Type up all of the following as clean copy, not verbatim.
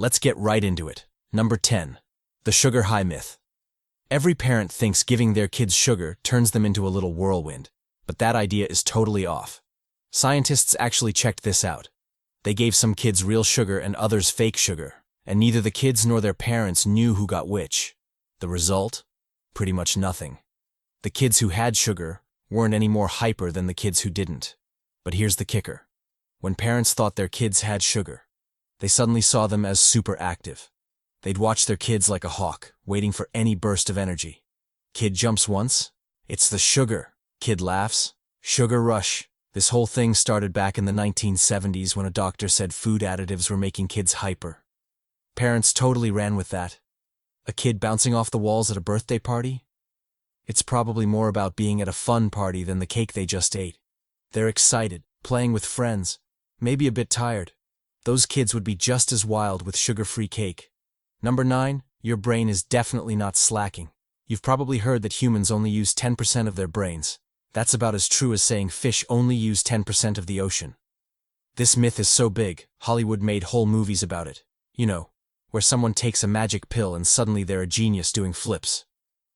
Let's get right into it. Number 10. The sugar high myth. Every parent thinks giving their kids sugar turns them into a little whirlwind, but that idea is totally off. Scientists actually checked this out. They gave some kids real sugar and others fake sugar, and neither the kids nor their parents knew who got which. The result? Pretty much nothing. The kids who had sugar weren't any more hyper than the kids who didn't. But here's the kicker. When parents thought their kids had sugar, they suddenly saw them as super active. They'd watch their kids like a hawk, waiting for any burst of energy. Kid jumps once, it's the sugar. Kid laughs, sugar rush. This whole thing started back in the 1970s when a doctor said food additives were making kids hyper. Parents totally ran with that. A kid bouncing off the walls at a birthday party? It's probably more about being at a fun party than the cake they just ate. They're excited, playing with friends, maybe a bit tired. Those kids would be just as wild with sugar-free cake. Number 9, your brain is definitely not slacking. You've probably heard that humans only use 10% of their brains. That's about as true as saying fish only use 10% of the ocean. This myth is so big, Hollywood made whole movies about it. You know, where someone takes a magic pill and suddenly they're a genius doing flips.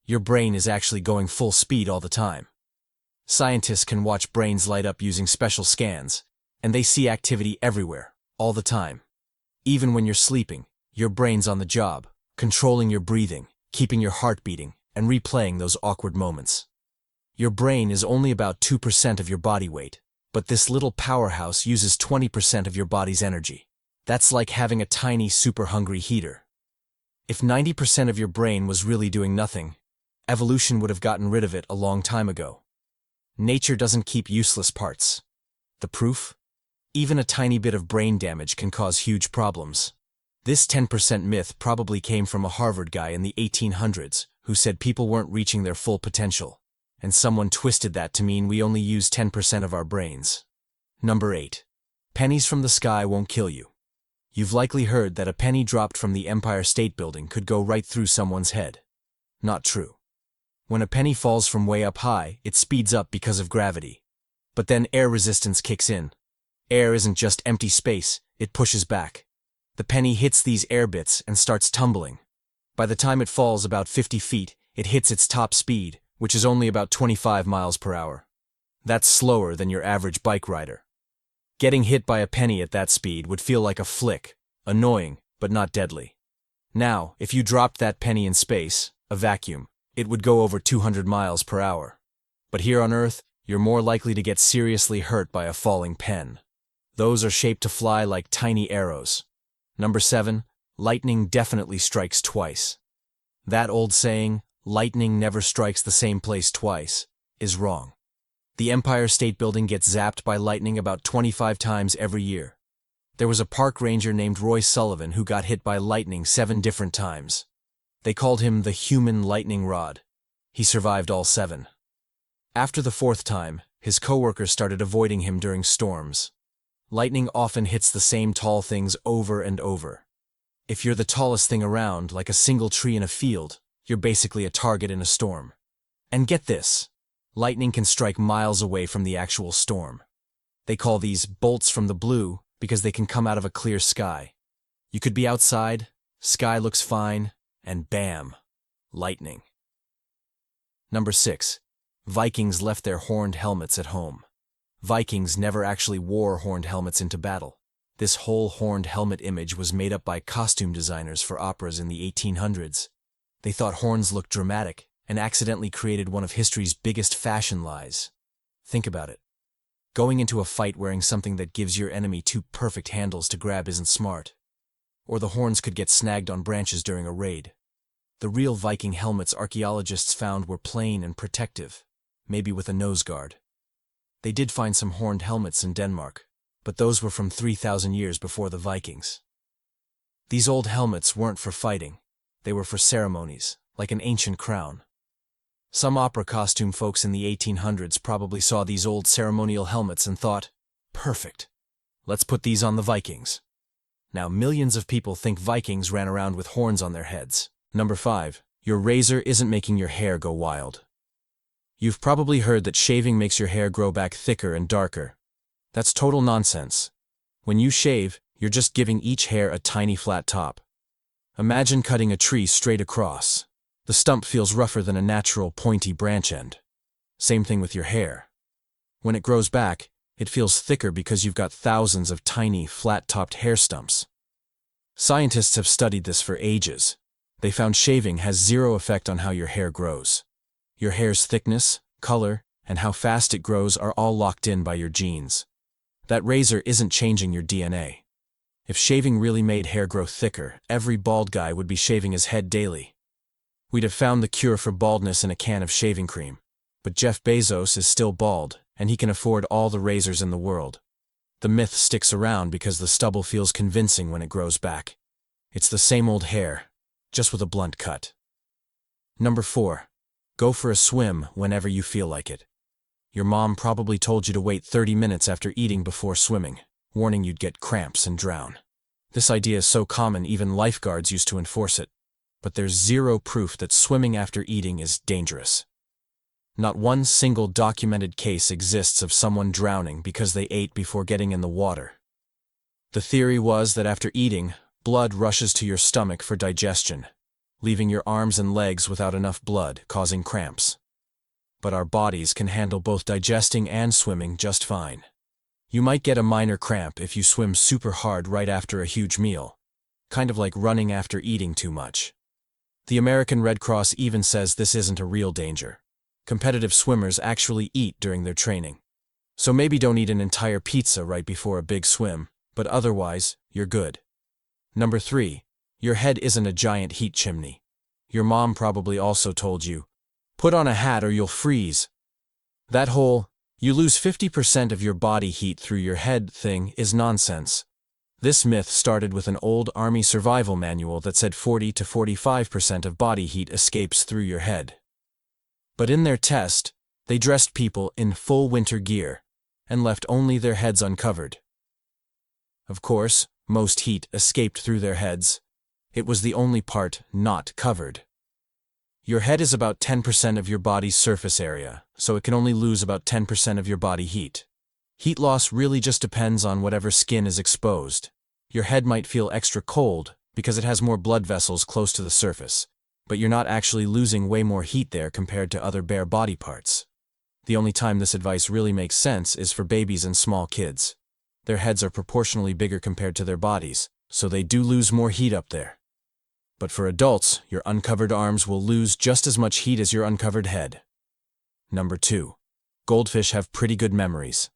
Your brain is actually going full speed all the time. Scientists can watch brains light up using special scans, and they see activity everywhere, all the time. Even when you're sleeping, your brain's on the job, controlling your breathing, keeping your heart beating, and replaying those awkward moments. Your brain is only about 2% of your body weight, but this little powerhouse uses 20% of your body's energy. That's like having a tiny, super hungry heater. If 90% of your brain was really doing nothing, evolution would have gotten rid of it a long time ago. Nature doesn't keep useless parts. The proof? Even a tiny bit of brain damage can cause huge problems. This 10% myth probably came from a Harvard guy in the 1800s who said people weren't reaching their full potential, and someone twisted that to mean we only use 10% of our brains. Number 8. Pennies from the sky won't kill you. You've likely heard that a penny dropped from the Empire State Building could go right through someone's head. Not true. When a penny falls from way up high, it speeds up because of gravity. But then air resistance kicks in. Air isn't just empty space, it pushes back. The penny hits these air bits and starts tumbling. By the time it falls about 50 feet, it hits its top speed, which is only about 25 miles per hour. That's slower than your average bike rider. Getting hit by a penny at that speed would feel like a flick, annoying, but not deadly. Now, if you dropped that penny in space, a vacuum, it would go over 200 miles per hour. But here on Earth, you're more likely to get seriously hurt by a falling pen. Those are shaped to fly like tiny arrows. Number 7, lightning definitely strikes twice. That old saying, lightning never strikes the same place twice, is wrong. The Empire State Building gets zapped by lightning about 25 times every year. There was a park ranger named Roy Sullivan who got hit by lightning 7 different times. They called him the human lightning rod. He survived all 7. After the 4th time, his coworkers started avoiding him during storms. Lightning often hits the same tall things over and over. If you're the tallest thing around, like a single tree in a field, you're basically a target in a storm. And get this, lightning can strike miles away from the actual storm. They call these bolts from the blue because they can come out of a clear sky. You could be outside, sky looks fine, and bam, lightning. Number 6. Vikings left their horned helmets at home. Vikings never actually wore horned helmets into battle. This whole horned helmet image was made up by costume designers for operas in the 1800s. They thought horns looked dramatic and accidentally created one of history's biggest fashion lies. Think about it. Going into a fight wearing something that gives your enemy 2 perfect handles to grab isn't smart. Or the horns could get snagged on branches during a raid. The real Viking helmets archaeologists found were plain and protective, maybe with a nose guard. They did find some horned helmets in Denmark, but those were from 3,000 years before the Vikings. These old helmets weren't for fighting. They were for ceremonies, like an ancient crown. Some opera costume folks in the 1800s probably saw these old ceremonial helmets and thought, perfect, let's put these on the Vikings. Now millions of people think Vikings ran around with horns on their heads. Number 5, your razor isn't making your hair go wild. You've probably heard that shaving makes your hair grow back thicker and darker. That's total nonsense. When you shave, You're just giving each hair a tiny flat top. Imagine cutting a tree straight across. The stump feels rougher than a natural pointy branch end. Same thing with your hair. When it grows back, it feels thicker because you've got thousands of tiny, flat-topped hair stumps. Scientists have studied this for ages. They found shaving has zero effect on how your hair grows. Your hair's thickness, color, and how fast it grows are all locked in by your genes. That razor isn't changing your DNA. If shaving really made hair grow thicker, every bald guy would be shaving his head daily. We'd have found the cure for baldness in a can of shaving cream. But Jeff Bezos is still bald, and he can afford all the razors in the world. The myth sticks around because the stubble feels convincing when it grows back. It's the same old hair, just with a blunt cut. Number 4. Go for a swim whenever you feel like it. Your mom probably told you to wait 30 minutes after eating before swimming, warning you'd get cramps and drown. This idea is so common even lifeguards used to enforce it. But there's zero proof that swimming after eating is dangerous. Not one single documented case exists of someone drowning because they ate before getting in the water. The theory was that after eating, blood rushes to your stomach for digestion, leaving your arms and legs without enough blood, causing cramps. But our bodies can handle both digesting and swimming just fine. You might get a minor cramp if you swim super hard right after a huge meal, kind of like running after eating too much. The American Red Cross even says this isn't a real danger. Competitive swimmers actually eat during their training. So maybe don't eat an entire pizza right before a big swim, but otherwise, you're good. Number 3. Your head isn't a giant heat chimney. Your mom probably also told you, put on a hat or you'll freeze. That whole, you lose 50% of your body heat through your head thing is nonsense. This myth started with an old Army survival manual that said 40 to 45% of body heat escapes through your head. But in their test, they dressed people in full winter gear and left only their heads uncovered. Of course, most heat escaped through their heads. It was the only part not covered. Your head is about 10% of your body's surface area, so it can only lose about 10% of your body heat. Heat loss really just depends on whatever skin is exposed. Your head might feel extra cold because it has more blood vessels close to the surface, but you're not actually losing way more heat there compared to other bare body parts. The only time this advice really makes sense is for babies and small kids. Their heads are proportionally bigger compared to their bodies, so they do lose more heat up there. But for adults, your uncovered arms will lose just as much heat as your uncovered head. Number 2. Goldfish have pretty good memories.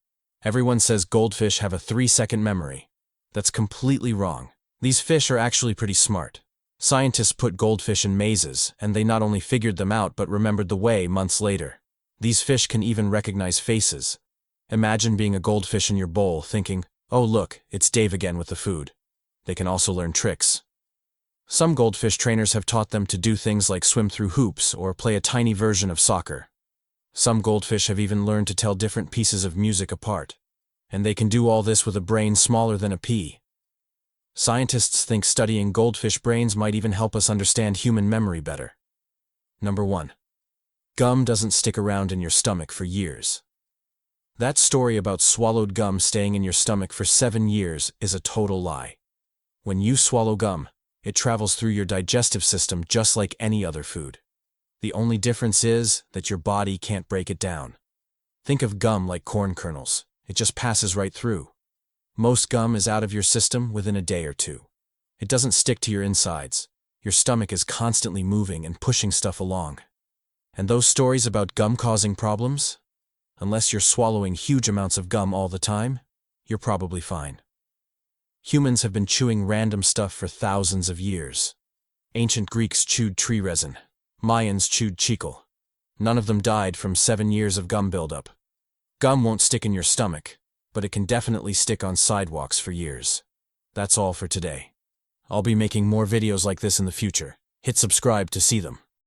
Everyone says goldfish have a 3-second memory. That's completely wrong. These fish are actually pretty smart. Scientists put goldfish in mazes, and they not only figured them out but remembered the way months later. These fish can even recognize faces. Imagine being a goldfish in your bowl thinking, oh look, it's Dave again with the food. They can also learn tricks. Some goldfish trainers have taught them to do things like swim through hoops or play a tiny version of soccer. Some goldfish have even learned to tell different pieces of music apart. And they can do all this with a brain smaller than a pea. Scientists think studying goldfish brains might even help us understand human memory better. Number 1. Gum doesn't stick around in your stomach for years. That story about swallowed gum staying in your stomach for 7 years is a total lie. When you swallow gum, it travels through your digestive system just like any other food. The only difference is that your body can't break it down. Think of gum like corn kernels. It just passes right through. Most gum is out of your system within a day or two. It doesn't stick to your insides. Your stomach is constantly moving and pushing stuff along. And those stories about gum causing problems? Unless you're swallowing huge amounts of gum all the time, you're probably fine. Humans have been chewing random stuff for thousands of years. Ancient Greeks chewed tree resin. Mayans chewed chicle. None of them died from 7 years of gum buildup. Gum won't stick in your stomach, but it can definitely stick on sidewalks for years. That's all for today. I'll be making more videos like this in the future. Hit subscribe to see them.